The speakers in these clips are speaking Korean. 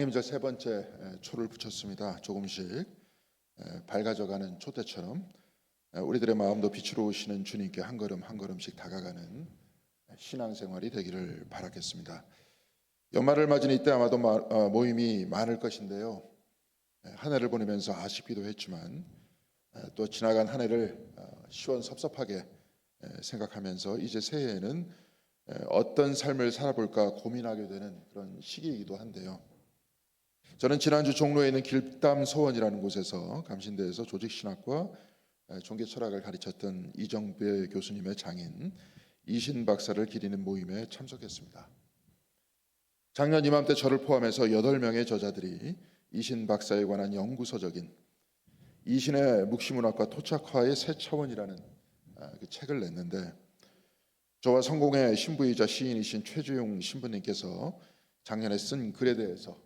이제 세 번째 초를 붙였습니다. 조금씩 밝아져가는 촛대처럼 우리들의 마음도 빛으로 오시는 주님께 한 걸음 한 걸음씩 다가가는 신앙생활이 되기를 바라겠습니다. 연말을 맞은 이때 아마도 모임이 많을 것인데요. 한 해를 보내면서 아쉽기도 했지만 또 지나간 한 해를 시원섭섭하게 생각하면서 이제 새해에는 어떤 삶을 살아볼까 고민하게 되는 그런 시기이기도 한데요. 저는 지난주 종로에 있는 길담서원이라는 곳에서 감신대에서 조직신학과 종교철학을 가르쳤던 이정배 교수님의 장인 이신 박사를 기리는 모임에 참석했습니다. 작년 이맘때 저를 포함해서 8명의 저자들이 이신 박사에 관한 연구서적인 이신의 묵시문학과 토착화의 새 차원이라는 그 책을 냈는데, 저와 성공의 신부이자 시인이신 최주용 신부님께서 작년에 쓴 글에 대해서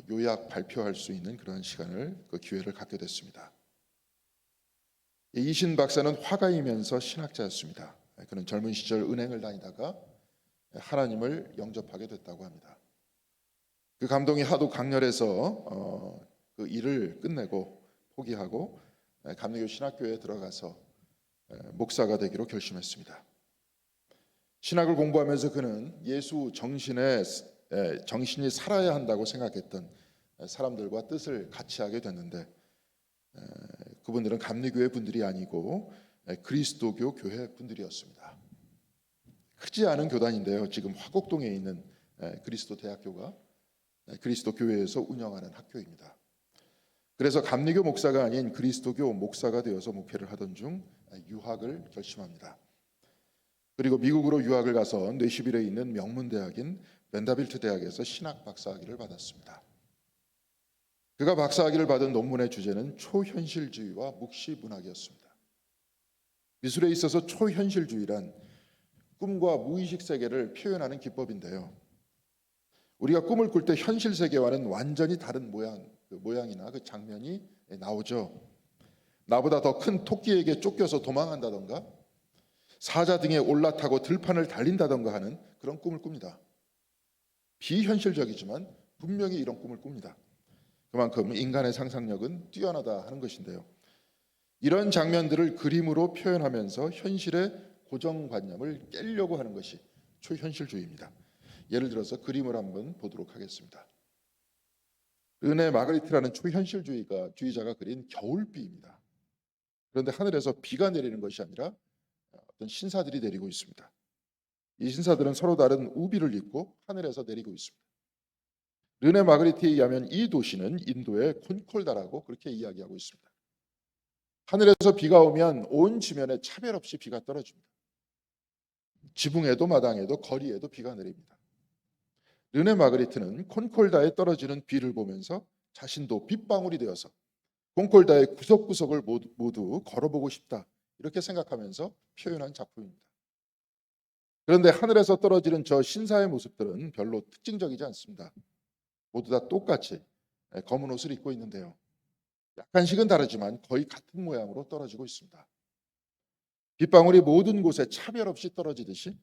요약 발표할 수 있는 그런 시간을, 그 기회를 갖게 됐습니다. 이신 박사는 화가이면서 신학자였습니다. 그는 젊은 시절 은행을 다니다가 하나님을 영접하게 됐다고 합니다. 그 감동이 하도 강렬해서 그 일을 끝내고 포기하고 감리교 신학교에 들어가서 목사가 되기로 결심했습니다. 신학을 공부하면서 그는 예수 정신이 살아야 한다고 생각했던 사람들과 뜻을 같이 하게 됐는데, 그분들은 감리교회 분들이 아니고 그리스도교 교회 분들이었습니다. 크지 않은 교단인데요. 지금 화곡동에 있는 그리스도 대학교가 그리스도 교회에서 운영하는 학교입니다. 그래서 감리교 목사가 아닌 그리스도교 목사가 되어서 목회를 하던 중 유학을 결심합니다. 그리고 미국으로 유학을 가서 뇌시빌에 있는 명문대학인 벤다빌트 대학에서 신학 박사학위를 받았습니다. 그가 박사학위를 받은 논문의 주제는 초현실주의와 묵시문학이었습니다. 미술에 있어서 초현실주의란 꿈과 무의식 세계를 표현하는 기법인데요. 우리가 꿈을 꿀 때 현실 세계와는 완전히 다른 모양이나 그 장면이 나오죠. 나보다 더 큰 토끼에게 쫓겨서 도망한다던가, 사자 등에 올라타고 들판을 달린다던가 하는 그런 꿈을 꿉니다. 비현실적이지만 분명히 이런 꿈을 꿉니다. 그만큼 인간의 상상력은 뛰어나다 하는 것인데요. 이런 장면들을 그림으로 표현하면서 현실의 고정관념을 깨려고 하는 것이 초현실주의입니다. 예를 들어서 그림을 한번 보도록 하겠습니다. 르네 마그리트라는 초현실주의자가 그린 겨울비입니다. 그런데 하늘에서 비가 내리는 것이 아니라 어떤 신사들이 내리고 있습니다. 이 신사들은 서로 다른 우비를 입고 하늘에서 내리고 있습니다. 르네 마그리트에 의하면 이 도시는 인도의 콘콜다라고 그렇게 이야기하고 있습니다. 하늘에서 비가 오면 온 지면에 차별 없이 비가 떨어집니다. 지붕에도 마당에도 거리에도 비가 내립니다. 르네 마그리트는 콘콜다에 떨어지는 비를 보면서 자신도 빗방울이 되어서 콘콜다의 구석구석을 모두 걸어보고 싶다, 이렇게 생각하면서 표현한 작품입니다. 그런데 하늘에서 떨어지는 저 신사의 모습들은 별로 특징적이지 않습니다. 모두 다 똑같이 검은 옷을 입고 있는데요. 약간씩은 다르지만 거의 같은 모양으로 떨어지고 있습니다. 빗방울이 모든 곳에 차별 없이 떨어지듯이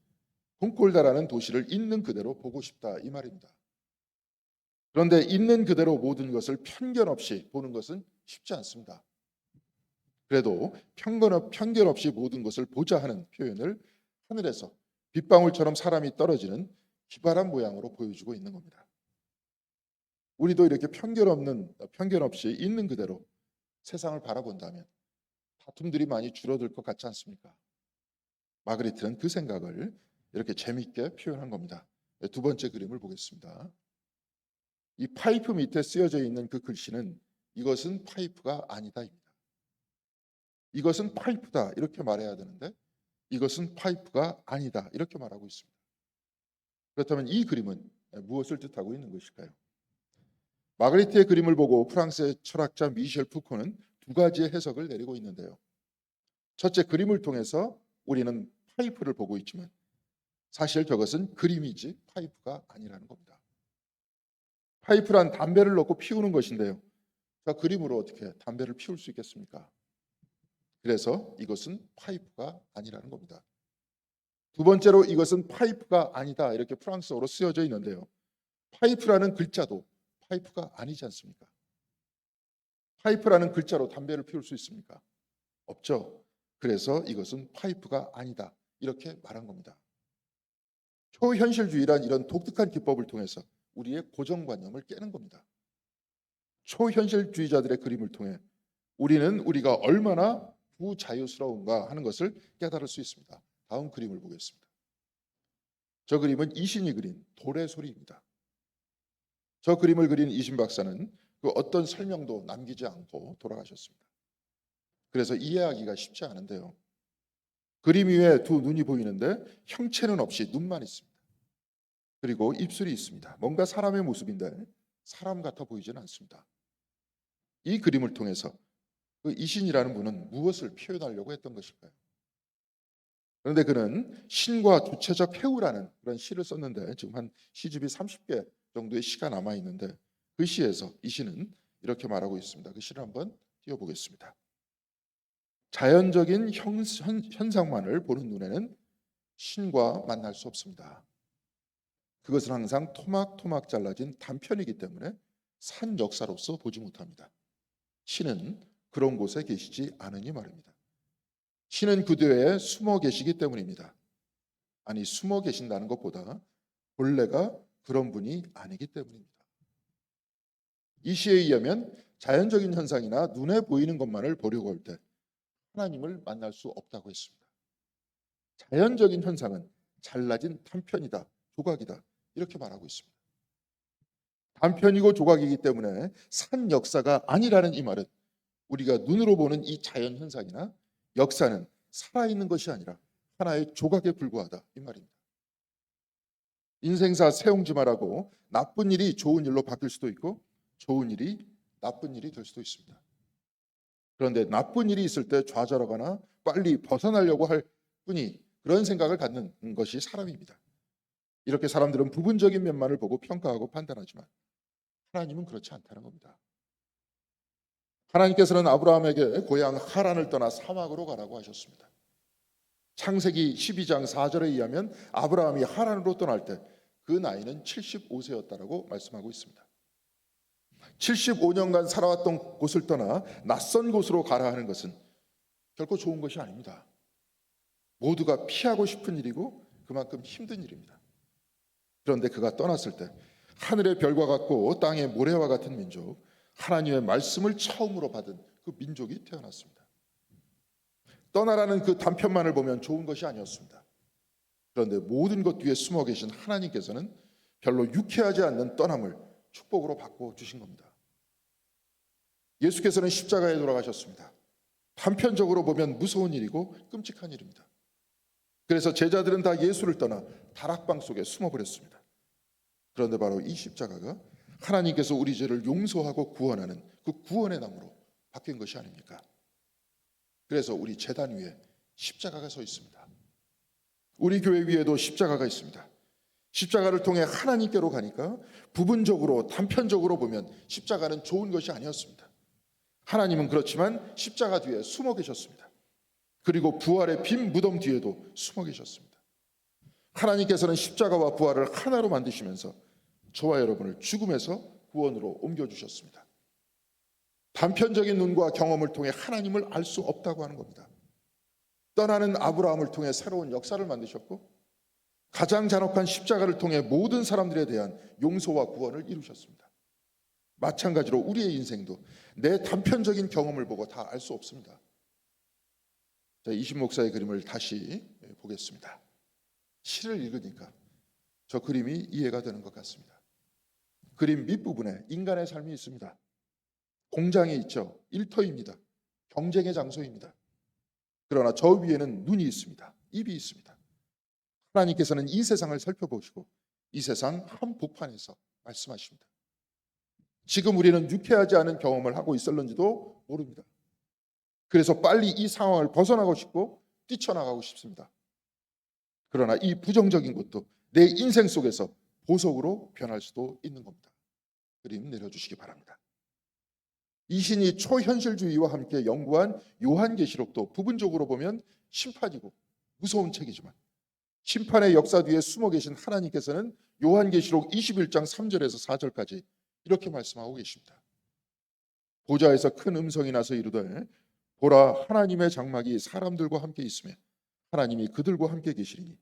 콘콜다라는 도시를 있는 그대로 보고 싶다, 이 말입니다. 그런데 있는 그대로 모든 것을 편견 없이 보는 것은 쉽지 않습니다. 그래도 편견 없이 모든 것을 보자 하는 표현을 하늘에서 빗방울처럼 사람이 떨어지는 기발한 모양으로 보여주고 있는 겁니다. 우리도 이렇게 편견 없이 있는 그대로 세상을 바라본다면 다툼들이 많이 줄어들 것 같지 않습니까? 마그리트는 그 생각을 이렇게 재미있게 표현한 겁니다. 두 번째 그림을 보겠습니다. 이 파이프 밑에 쓰여져 있는 그 글씨는 이것은 파이프가 아니다입니다. 이것은 파이프다, 이렇게 말해야 되는데 이것은 파이프가 아니다, 이렇게 말하고 있습니다. 그렇다면 이 그림은 무엇을 뜻하고 있는 것일까요? 마그리트의 그림을 보고 프랑스의 철학자 미셸 푸코는 두 가지의 해석을 내리고 있는데요. 첫째, 그림을 통해서 우리는 파이프를 보고 있지만 사실 저것은 그림이지 파이프가 아니라는 겁니다. 파이프란 담배를 넣고 피우는 것인데요. 저 그림으로 어떻게 담배를 피울 수 있겠습니까? 그래서 이것은 파이프가 아니라는 겁니다. 두 번째로 이것은 파이프가 아니다, 이렇게 프랑스어로 쓰여져 있는데요. 파이프라는 글자도 파이프가 아니지 않습니까? 파이프라는 글자로 담배를 피울 수 있습니까? 없죠. 그래서 이것은 파이프가 아니다. 이렇게 말한 겁니다. 초현실주의란 이런 독특한 기법을 통해서 우리의 고정관념을 깨는 겁니다. 초현실주의자들의 그림을 통해 우리는 우리가 얼마나 부자유스러운가 하는 것을 깨달을 수 있습니다. 다음 그림을 보겠습니다. 저 그림은 이신이 그린 돌의 소리입니다. 저 그림을 그린 이신 박사는 그 어떤 설명도 남기지 않고 돌아가셨습니다. 그래서 이해하기가 쉽지 않은데요. 그림 위에 두 눈이 보이는데 형체는 없이 눈만 있습니다. 그리고 입술이 있습니다. 뭔가 사람의 모습인데 사람 같아 보이지는 않습니다. 이 그림을 통해서 그 이신이라는 분은 무엇을 표현하려고 했던 것일까요? 그런데 그는 신과 주체적 해우라는 그런 시를 썼는데 지금 한 시집이 30개 정도의 시가 남아 있는데 그 시에서 이신은 이렇게 말하고 있습니다. 그 시를 한번 띄워보겠습니다. 자연적인 현상만을 보는 눈에는 신과 만날 수 없습니다. 그것은 항상 토막토막 잘라진 단편이기 때문에 산 역사로서 보지 못합니다. 신은 그런 곳에 계시지 않으니 말입니다. 신은 그대에 숨어 계시기 때문입니다. 아니, 숨어 계신다는 것보다 본래가 그런 분이 아니기 때문입니다. 이 시에 의하면 자연적인 현상이나 눈에 보이는 것만을 보려고 할 때 하나님을 만날 수 없다고 했습니다. 자연적인 현상은 잘라진 단편이다, 조각이다 이렇게 말하고 있습니다. 단편이고 조각이기 때문에 산 역사가 아니라는 이 말은 우리가 눈으로 보는 이 자연 현상이나 역사는 살아있는 것이 아니라 하나의 조각에 불과하다 이 말입니다. 인생사 세옹지마라고 나쁜 일이 좋은 일로 바뀔 수도 있고 좋은 일이 나쁜 일이 될 수도 있습니다. 그런데 나쁜 일이 있을 때 좌절하거나 빨리 벗어나려고 할 뿐이 그런 생각을 갖는 것이 사람입니다. 이렇게 사람들은 부분적인 면만을 보고 평가하고 판단하지만 하나님은 그렇지 않다는 겁니다. 하나님께서는 아브라함에게 고향 하란을 떠나 사막으로 가라고 하셨습니다. 창세기 12장 4절에 의하면 아브라함이 하란으로 떠날 때 그 나이는 75세였다라고 말씀하고 있습니다. 75년간 살아왔던 곳을 떠나 낯선 곳으로 가라 하는 것은 결코 좋은 것이 아닙니다. 모두가 피하고 싶은 일이고 그만큼 힘든 일입니다. 그런데 그가 떠났을 때 하늘의 별과 같고 땅의 모래와 같은 민족, 하나님의 말씀을 처음으로 받은 그 민족이 태어났습니다. 떠나라는 그 단편만을 보면 좋은 것이 아니었습니다. 그런데 모든 것 뒤에 숨어 계신 하나님께서는 별로 유쾌하지 않는 떠남을 축복으로 바꿔 주신 겁니다. 예수께서는 십자가에 돌아가셨습니다. 단편적으로 보면 무서운 일이고 끔찍한 일입니다. 그래서 제자들은 다 예수를 떠나 다락방 속에 숨어버렸습니다. 그런데 바로 이 십자가가 하나님께서 우리 죄를 용서하고 구원하는 그 구원의 나무로 바뀐 것이 아닙니까? 그래서 우리 제단 위에 십자가가 서 있습니다. 우리 교회 위에도 십자가가 있습니다. 십자가를 통해 하나님께로 가니까 부분적으로 단편적으로 보면 십자가는 좋은 것이 아니었습니다. 하나님은 그렇지만 십자가 뒤에 숨어 계셨습니다. 그리고 부활의 빈 무덤 뒤에도 숨어 계셨습니다. 하나님께서는 십자가와 부활을 하나로 만드시면서 저와 여러분을 죽음에서 구원으로 옮겨주셨습니다. 단편적인 눈과 경험을 통해 하나님을 알 수 없다고 하는 겁니다. 떠나는 아브라함을 통해 새로운 역사를 만드셨고 가장 잔혹한 십자가를 통해 모든 사람들에 대한 용서와 구원을 이루셨습니다. 마찬가지로 우리의 인생도 내 단편적인 경험을 보고 다 알 수 없습니다. 자, 이신 목사의 그림을 다시 보겠습니다. 시를 읽으니까 저 그림이 이해가 되는 것 같습니다. 그림 밑부분에 인간의 삶이 있습니다. 공장이 있죠. 일터입니다. 경쟁의 장소입니다. 그러나 저 위에는 눈이 있습니다. 입이 있습니다. 하나님께서는 이 세상을 살펴보시고 이 세상 한복판에서 말씀하십니다. 지금 우리는 유쾌하지 않은 경험을 하고 있을는지도 모릅니다. 그래서 빨리 이 상황을 벗어나고 싶고 뛰쳐나가고 싶습니다. 그러나 이 부정적인 것도 내 인생 속에서 보석으로 변할 수도 있는 겁니다. 그림 내려주시기 바랍니다. 이 신이 초현실주의와 함께 연구한 요한계시록도 부분적으로 보면 심판이고 무서운 책이지만 심판의 역사 뒤에 숨어 계신 하나님께서는 요한계시록 21장 3절에서 4절까지 이렇게 말씀하고 계십니다. 보좌에서 큰 음성이 나서 이르되 보라, 하나님의 장막이 사람들과 함께 있으며 하나님이 그들과 함께 계시리니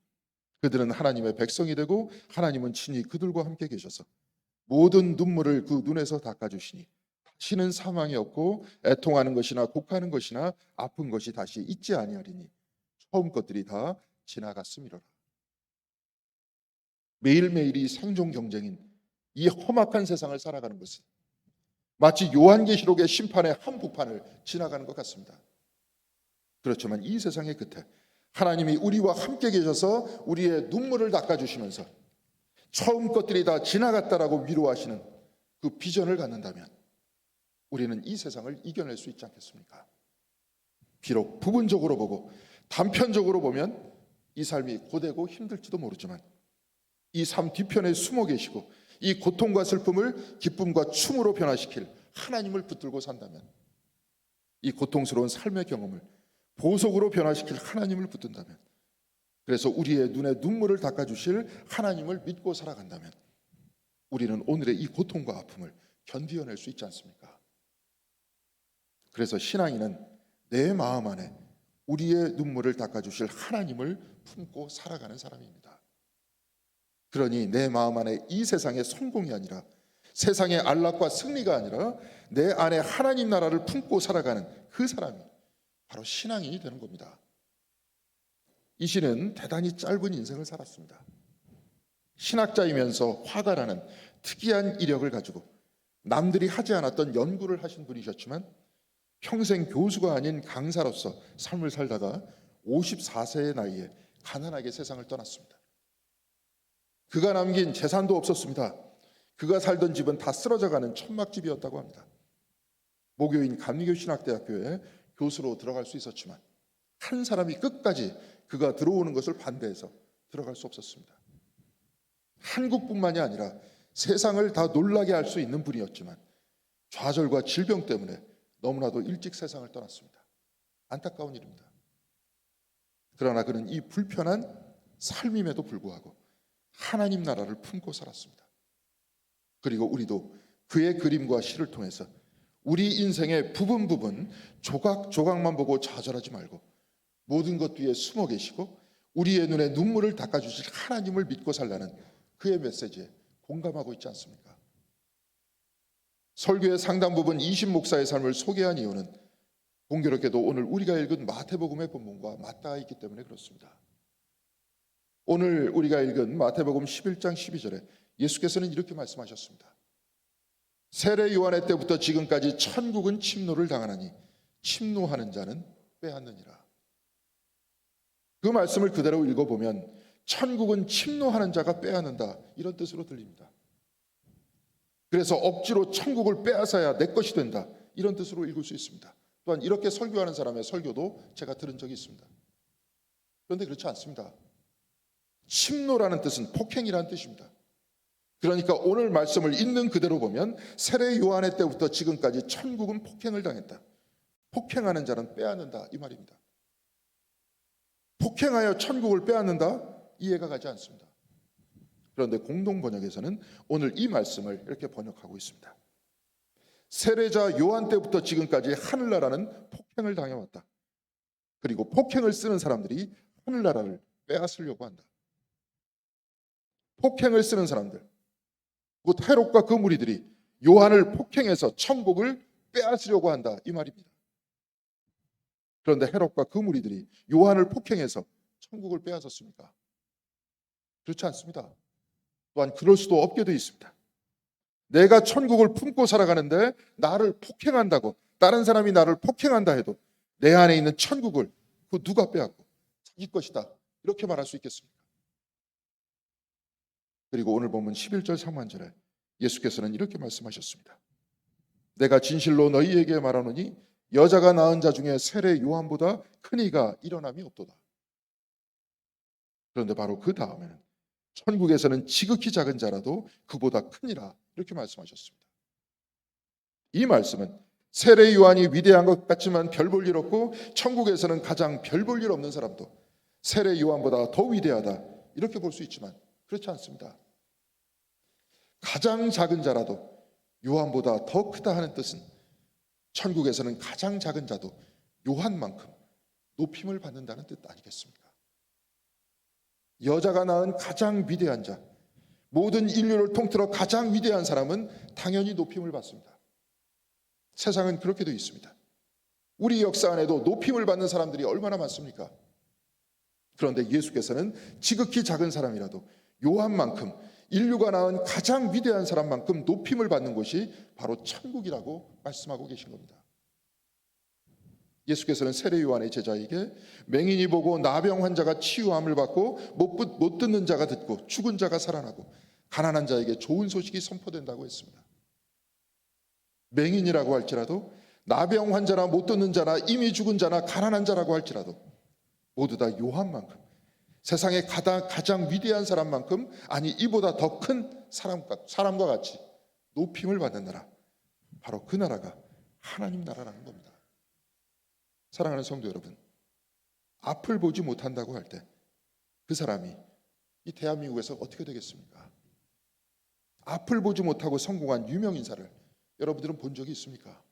그들은 하나님의 백성이 되고 하나님은 친히 그들과 함께 계셔서 모든 눈물을 그 눈에서 닦아주시니 다시는 사망이 없고 애통하는 것이나 곡하는 것이나 아픈 것이 다시 있지 아니하리니 처음 것들이 다 지나갔음이로라. 매일매일이 생존 경쟁인 이 험악한 세상을 살아가는 것은 마치 요한계시록의 심판의 한복판을 지나가는 것 같습니다. 그렇지만 이 세상의 끝에 하나님이 우리와 함께 계셔서 우리의 눈물을 닦아주시면서 처음 것들이 다 지나갔다라고 위로하시는 그 비전을 갖는다면 우리는 이 세상을 이겨낼 수 있지 않겠습니까? 비록 부분적으로 보고 단편적으로 보면 이 삶이 고되고 힘들지도 모르지만 이 삶 뒤편에 숨어 계시고 이 고통과 슬픔을 기쁨과 춤으로 변화시킬 하나님을 붙들고 산다면 이 고통스러운 삶의 경험을 보석으로 변화시킬 하나님을 붙든다면 그래서 우리의 눈에 눈물을 닦아주실 하나님을 믿고 살아간다면 우리는 오늘의 이 고통과 아픔을 견디어낼 수 있지 않습니까? 그래서 신앙인은 내 마음 안에 우리의 눈물을 닦아주실 하나님을 품고 살아가는 사람입니다. 그러니 내 마음 안에 이 세상의 성공이 아니라 세상의 안락과 승리가 아니라 내 안에 하나님 나라를 품고 살아가는 그 사람이 바로 신앙인이 되는 겁니다. 이 시는 대단히 짧은 인생을 살았습니다. 신학자이면서 화가라는 특이한 이력을 가지고 남들이 하지 않았던 연구를 하신 분이셨지만 평생 교수가 아닌 강사로서 삶을 살다가 54세의 나이에 가난하게 세상을 떠났습니다. 그가 남긴 재산도 없었습니다. 그가 살던 집은 다 쓰러져가는 천막집이었다고 합니다. 모교인 감리교신학대학교에 교수로 들어갈 수 있었지만 한 사람이 끝까지 그가 들어오는 것을 반대해서 들어갈 수 없었습니다. 한국뿐만이 아니라 세상을 다 놀라게 할 수 있는 분이었지만 좌절과 질병 때문에 너무나도 일찍 세상을 떠났습니다. 안타까운 일입니다. 그러나 그는 이 불편한 삶임에도 불구하고 하나님 나라를 품고 살았습니다. 그리고 우리도 그의 그림과 시를 통해서 우리 인생의 부분 조각조각만 보고 좌절하지 말고 모든 것 뒤에 숨어 계시고 우리의 눈에 눈물을 닦아주실 하나님을 믿고 살라는 그의 메시지에 공감하고 있지 않습니까? 설교의 상당 부분 이신 목사의 삶을 소개한 이유는 공교롭게도 오늘 우리가 읽은 마태복음의 본문과 맞닿아 있기 때문에 그렇습니다. 오늘 우리가 읽은 마태복음 11장 12절에 예수께서는 이렇게 말씀하셨습니다. 세례 요한의 때부터 지금까지 천국은 침노를 당하나니 침노하는 자는 빼앗느니라. 그 말씀을 그대로 읽어보면 천국은 침노하는 자가 빼앗는다 이런 뜻으로 들립니다. 그래서 억지로 천국을 빼앗아야 내 것이 된다 이런 뜻으로 읽을 수 있습니다. 또한 이렇게 설교하는 사람의 설교도 제가 들은 적이 있습니다. 그런데 그렇지 않습니다. 침노라는 뜻은 폭행이라는 뜻입니다. 그러니까 오늘 말씀을 있는 그대로 보면 세례 요한의 때부터 지금까지 천국은 폭행을 당했다. 폭행하는 자는 빼앗는다 이 말입니다. 폭행하여 천국을 빼앗는다 이해가 가지 않습니다. 그런데 공동 번역에서는 오늘 이 말씀을 이렇게 번역하고 있습니다. 세례자 요한 때부터 지금까지 하늘나라는 폭행을 당해왔다. 그리고 폭행을 쓰는 사람들이 하늘나라를 빼앗으려고 한다. 폭행을 쓰는 사람들, 곧 헤롯과 그 무리들이 요한을 폭행해서 천국을 빼앗으려고 한다 이 말입니다. 그런데 헤롯과 그 무리들이 요한을 폭행해서 천국을 빼앗았습니까? 그렇지 않습니다. 또한 그럴 수도 없게 되어 있습니다. 내가 천국을 품고 살아가는데 나를 폭행한다고, 다른 사람이 나를 폭행한다 해도 내 안에 있는 천국을 그 누가 빼앗고 자기 것이다 이렇게 말할 수 있겠습니까? 그리고 오늘 보면 11절 상반절에 예수께서는 이렇게 말씀하셨습니다. 내가 진실로 너희에게 말하노니 여자가 낳은 자 중에 세례 요한보다 큰 이가 일어남이 없도다. 그런데 바로 그 다음에는 천국에서는 지극히 작은 자라도 그보다 크니라 이렇게 말씀하셨습니다. 이 말씀은 세례 요한이 위대한 것 같지만 별 볼 일 없고 천국에서는 가장 별 볼 일 없는 사람도 세례 요한보다 더 위대하다 이렇게 볼 수 있지만 그렇지 않습니다. 가장 작은 자라도 요한보다 더 크다 하는 뜻은 천국에서는 가장 작은 자도 요한만큼 높임을 받는다는 뜻 아니겠습니까? 여자가 낳은 가장 위대한 자, 모든 인류를 통틀어 가장 위대한 사람은 당연히 높임을 받습니다. 세상은 그렇게 되어 있습니다. 우리 역사 안에도 높임을 받는 사람들이 얼마나 많습니까? 그런데 예수께서는 지극히 작은 사람이라도 요한만큼, 인류가 낳은 가장 위대한 사람만큼 높임을 받는 곳이 바로 천국이라고 말씀하고 계신 겁니다. 예수께서는 세례 요한의 제자에게 맹인이 보고 나병 환자가 치유함을 받고 못 듣는 자가 듣고 죽은 자가 살아나고 가난한 자에게 좋은 소식이 선포된다고 했습니다. 맹인이라고 할지라도, 나병 환자나 못 듣는 자나 이미 죽은 자나 가난한 자라고 할지라도 모두 다 요한만큼, 세상의 가장 위대한 사람만큼, 아니 이보다 더 큰 사람과 같이 높임을 받는 나라, 바로 그 나라가 하나님 나라라는 겁니다. 사랑하는 성도 여러분, 앞을 보지 못한다고 할 때 그 사람이 이 대한민국에서 어떻게 되겠습니까? 앞을 보지 못하고 성공한 유명 인사를 여러분들은 본 적이 있습니까?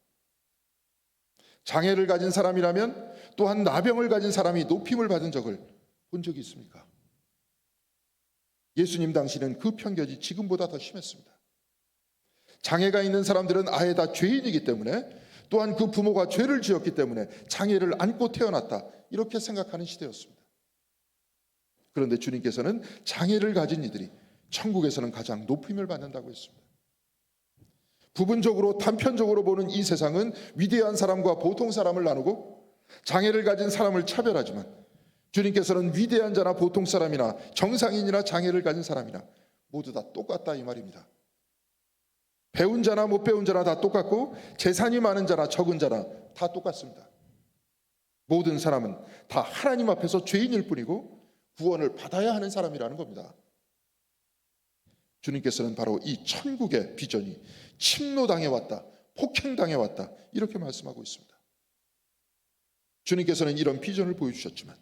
장애를 가진 사람이라면, 또한 나병을 가진 사람이 높임을 받은 적을 본 적이 있습니까? 예수님 당시는 그 편견이 지금보다 더 심했습니다. 장애가 있는 사람들은 아예 다 죄인이기 때문에, 또한 그 부모가 죄를 지었기 때문에 장애를 안고 태어났다, 이렇게 생각하는 시대였습니다. 그런데 주님께서는 장애를 가진 이들이 천국에서는 가장 높임을 받는다고 했습니다. 부분적으로 단편적으로 보는 이 세상은 위대한 사람과 보통 사람을 나누고 장애를 가진 사람을 차별하지만, 주님께서는 위대한 자나 보통 사람이나 정상인이나 장애를 가진 사람이나 모두 다 똑같다 이 말입니다. 배운 자나 못 배운 자나 다 똑같고, 재산이 많은 자나 적은 자나 다 똑같습니다. 모든 사람은 다 하나님 앞에서 죄인일 뿐이고 구원을 받아야 하는 사람이라는 겁니다. 주님께서는 바로 이 천국의 비전이 침노당해 왔다, 폭행당해 왔다, 이렇게 말씀하고 있습니다. 주님께서는 이런 비전을 보여주셨지만,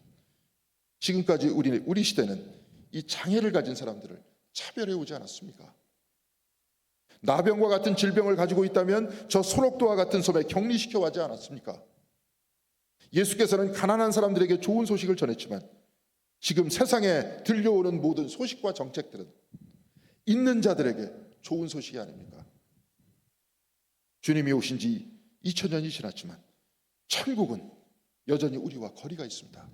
지금까지 우리 시대는 이 장애를 가진 사람들을 차별해 오지 않았습니까? 나병과 같은 질병을 가지고 있다면 저 소록도와 같은 섬에 격리시켜 가지 않았습니까? 예수께서는 가난한 사람들에게 좋은 소식을 전했지만, 지금 세상에 들려오는 모든 소식과 정책들은 있는 자들에게 좋은 소식이 아닙니까? 주님이 오신 지 2000년이 지났지만 천국은 여전히 우리와 거리가 있습니다.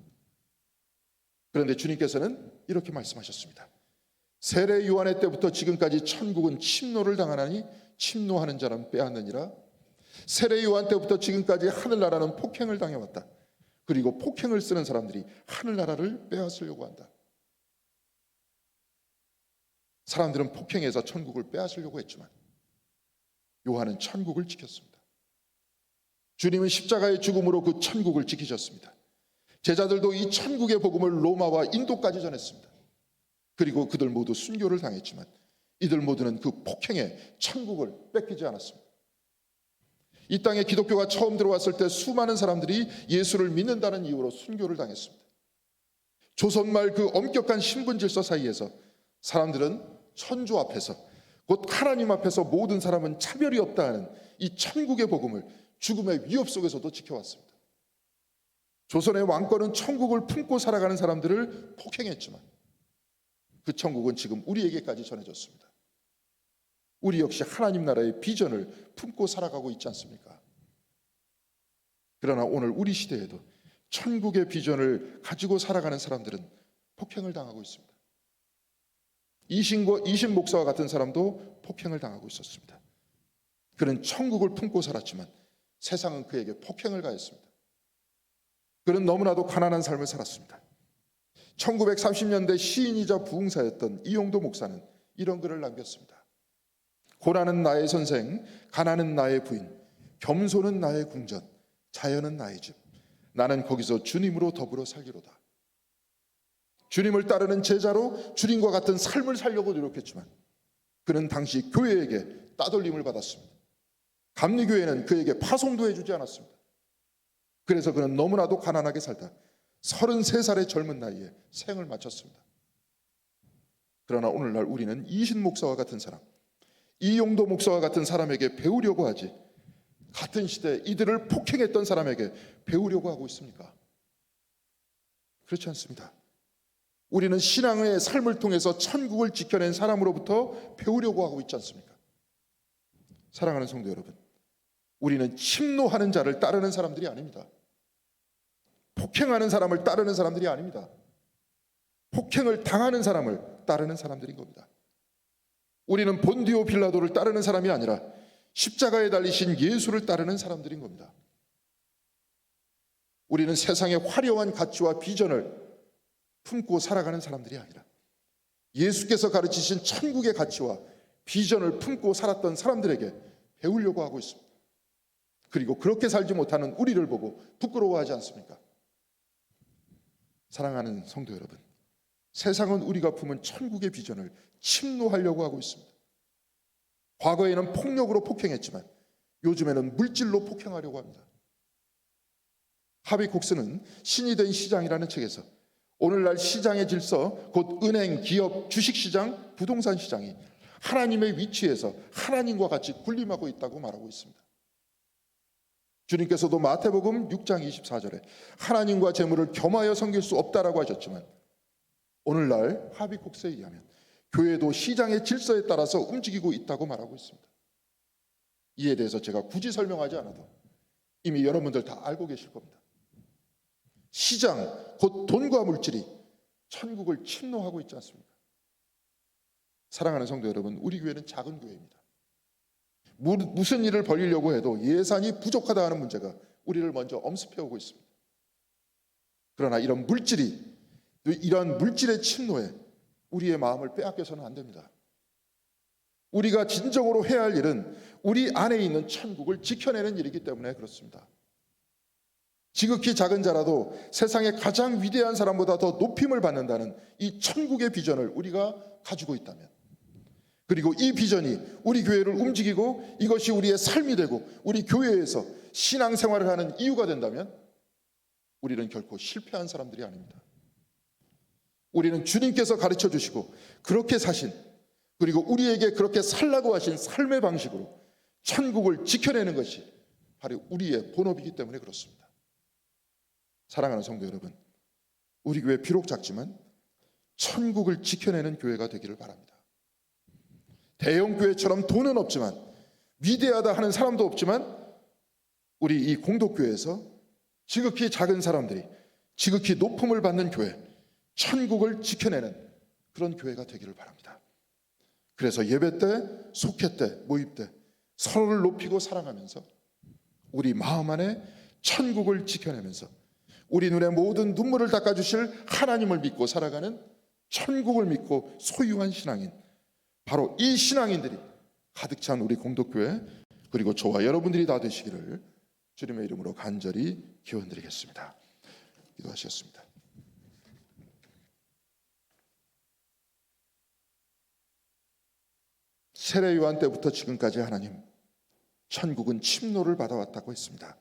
그런데 주님께서는 이렇게 말씀하셨습니다. 세례 요한의 때부터 지금까지 천국은 침노를 당하나니 침노하는 자는 빼앗느니라. 세례 요한 때부터 지금까지 하늘나라는 폭행을 당해왔다. 그리고 폭행을 쓰는 사람들이 하늘나라를 빼앗으려고 한다. 사람들은 폭행해서 천국을 빼앗으려고 했지만 요한은 천국을 지켰습니다. 주님은 십자가의 죽음으로 그 천국을 지키셨습니다. 제자들도 이 천국의 복음을 로마와 인도까지 전했습니다. 그리고 그들 모두 순교를 당했지만 이들 모두는 그 폭행에 천국을 뺏기지 않았습니다. 이 땅에 기독교가 처음 들어왔을 때 수많은 사람들이 예수를 믿는다는 이유로 순교를 당했습니다. 조선말 그 엄격한 신분 질서 사이에서 사람들은 천주 앞에서, 곧 하나님 앞에서 모든 사람은 차별이 없다 하는 이 천국의 복음을 죽음의 위협 속에서도 지켜왔습니다. 조선의 왕권은 천국을 품고 살아가는 사람들을 폭행했지만 그 천국은 지금 우리에게까지 전해졌습니다. 우리 역시 하나님 나라의 비전을 품고 살아가고 있지 않습니까? 그러나 오늘 우리 시대에도 천국의 비전을 가지고 살아가는 사람들은 폭행을 당하고 있습니다. 이신 목사와 같은 사람도 폭행을 당하고 있었습니다. 그는 천국을 품고 살았지만 세상은 그에게 폭행을 가했습니다. 그는 너무나도 가난한 삶을 살았습니다. 1930년대 시인이자 부흥사였던 이용도 목사는 이런 글을 남겼습니다. 고난은 나의 선생, 가난은 나의 부인, 겸손은 나의 궁전, 자연은 나의 집. 나는 거기서 주님으로 더불어 살기로다. 주님을 따르는 제자로 주님과 같은 삶을 살려고 노력했지만 그는 당시 교회에게 따돌림을 받았습니다. 감리교회는 그에게 파송도 해주지 않았습니다. 그래서 그는 너무나도 가난하게 살다 33살의 젊은 나이에 생을 마쳤습니다. 그러나 오늘날 우리는 이신 목사와 같은 사람, 이용도 목사와 같은 사람에게 배우려고 하지 같은 시대 이들을 폭행했던 사람에게 배우려고 하고 있습니까? 그렇지 않습니다. 우리는 신앙의 삶을 통해서 천국을 지켜낸 사람으로부터 배우려고 하고 있지 않습니까? 사랑하는 성도 여러분, 우리는 침노하는 자를 따르는 사람들이 아닙니다. 폭행하는 사람을 따르는 사람들이 아닙니다. 폭행을 당하는 사람을 따르는 사람들인 겁니다. 우리는 본디오 빌라도를 따르는 사람이 아니라 십자가에 달리신 예수를 따르는 사람들인 겁니다. 우리는 세상의 화려한 가치와 비전을 품고 살아가는 사람들이 아니라 예수께서 가르치신 천국의 가치와 비전을 품고 살았던 사람들에게 배우려고 하고 있습니다. 그리고 그렇게 살지 못하는 우리를 보고 부끄러워하지 않습니까? 사랑하는 성도 여러분, 세상은 우리가 품은 천국의 비전을 침노하려고 하고 있습니다. 과거에는 폭력으로 폭행했지만 요즘에는 물질로 폭행하려고 합니다. 하비 콕스는 신이 된 시장이라는 책에서 오늘날 시장의 질서, 곧 은행, 기업, 주식시장, 부동산 시장이 하나님의 위치에서 하나님과 같이 군림하고 있다고 말하고 있습니다. 주님께서도 마태복음 6장 24절에 하나님과 재물을 겸하여 섬길 수 없다라고 하셨지만 오늘날 하비 콕스에 의하면 교회도 시장의 질서에 따라서 움직이고 있다고 말하고 있습니다. 이에 대해서 제가 굳이 설명하지 않아도 이미 여러분들 다 알고 계실 겁니다. 시장, 곧 돈과 물질이 천국을 침노하고 있지 않습니까? 사랑하는 성도 여러분, 우리 교회는 작은 교회입니다. 무슨 일을 벌이려고 해도 예산이 부족하다 하는 문제가 우리를 먼저 엄습해오고 있습니다. 그러나 이런 물질의 침노에 우리의 마음을 빼앗겨서는 안 됩니다. 우리가 진정으로 해야 할 일은 우리 안에 있는 천국을 지켜내는 일이기 때문에 그렇습니다. 지극히 작은 자라도 세상의 가장 위대한 사람보다 더 높임을 받는다는 이 천국의 비전을 우리가 가지고 있다면, 그리고 이 비전이 우리 교회를 움직이고 이것이 우리의 삶이 되고 우리 교회에서 신앙생활을 하는 이유가 된다면 우리는 결코 실패한 사람들이 아닙니다. 우리는 주님께서 가르쳐 주시고 그렇게 사신, 그리고 우리에게 그렇게 살라고 하신 삶의 방식으로 천국을 지켜내는 것이 바로 우리의 본업이기 때문에 그렇습니다. 사랑하는 성도 여러분, 우리 교회 비록 작지만 천국을 지켜내는 교회가 되기를 바랍니다. 대형 교회처럼 돈은 없지만, 위대하다 하는 사람도 없지만, 우리 이 공동교회에서 지극히 작은 사람들이 지극히 높음을 받는 교회, 천국을 지켜내는 그런 교회가 되기를 바랍니다. 그래서 예배 때, 속회 때, 모임 때 서로를 높이고 사랑하면서 우리 마음 안에 천국을 지켜내면서 우리 눈의 모든 눈물을 닦아주실 하나님을 믿고 살아가는, 천국을 믿고 소유한 신앙인, 바로 이 신앙인들이 가득 찬 우리 공동교회, 그리고 저와 여러분들이 다 되시기를 주님의 이름으로 간절히 기원드리겠습니다. 기도하시겠습니다. 세례 요한 때부터 지금까지 하나님, 천국은 침노를 받아왔다고 했습니다.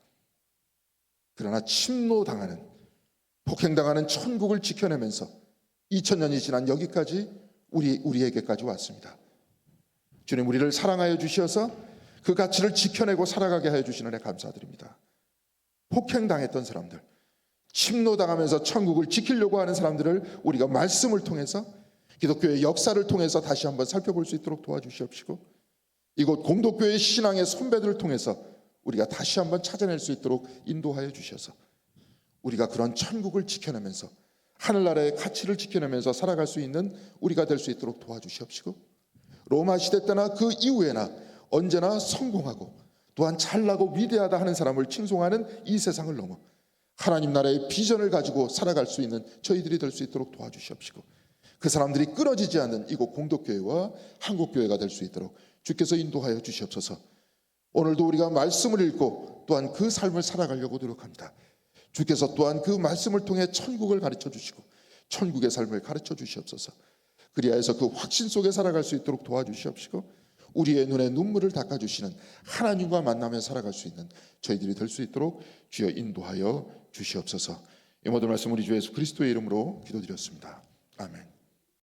그러나 침노당하는, 폭행당하는 천국을 지켜내면서 2000년이 지난 여기까지 우리에게까지 왔습니다. 주님, 우리를 사랑하여 주셔서 그 가치를 지켜내고 살아가게 하여 주시는 데 감사드립니다. 폭행당했던 사람들, 침노당하면서 천국을 지키려고 하는 사람들을 우리가 말씀을 통해서, 기독교의 역사를 통해서 다시 한번 살펴볼 수 있도록 도와주시옵시고, 이곳 공동교회 신앙의 선배들을 통해서 우리가 다시 한번 찾아낼 수 있도록 인도하여 주셔서 우리가 그런 천국을 지켜내면서 하늘나라의 가치를 지켜내면서 살아갈 수 있는 우리가 될 수 있도록 도와주시옵시고, 로마 시대 때나 그 이후에나 언제나 성공하고 또한 잘나고 위대하다 하는 사람을 칭송하는 이 세상을 넘어 하나님 나라의 비전을 가지고 살아갈 수 있는 저희들이 될 수 있도록 도와주시옵시고, 그 사람들이 끊어지지 않는 이곳 공동교회와 한국교회가 될 수 있도록 주께서 인도하여 주시옵소서. 오늘도 우리가 말씀을 읽고 또한 그 삶을 살아가려고 노력합니다. 주께서 또한 그 말씀을 통해 천국을 가르쳐 주시고 천국의 삶을 가르쳐 주시옵소서. 그리하여서 그 확신 속에 살아갈 수 있도록 도와주시옵시고, 우리의 눈에 눈물을 닦아주시는 하나님과 만나며 살아갈 수 있는 저희들이 될 수 있도록 주여 인도하여 주시옵소서. 이 모든 말씀 우리 주 예수 그리스도의 이름으로 기도드렸습니다. 아멘.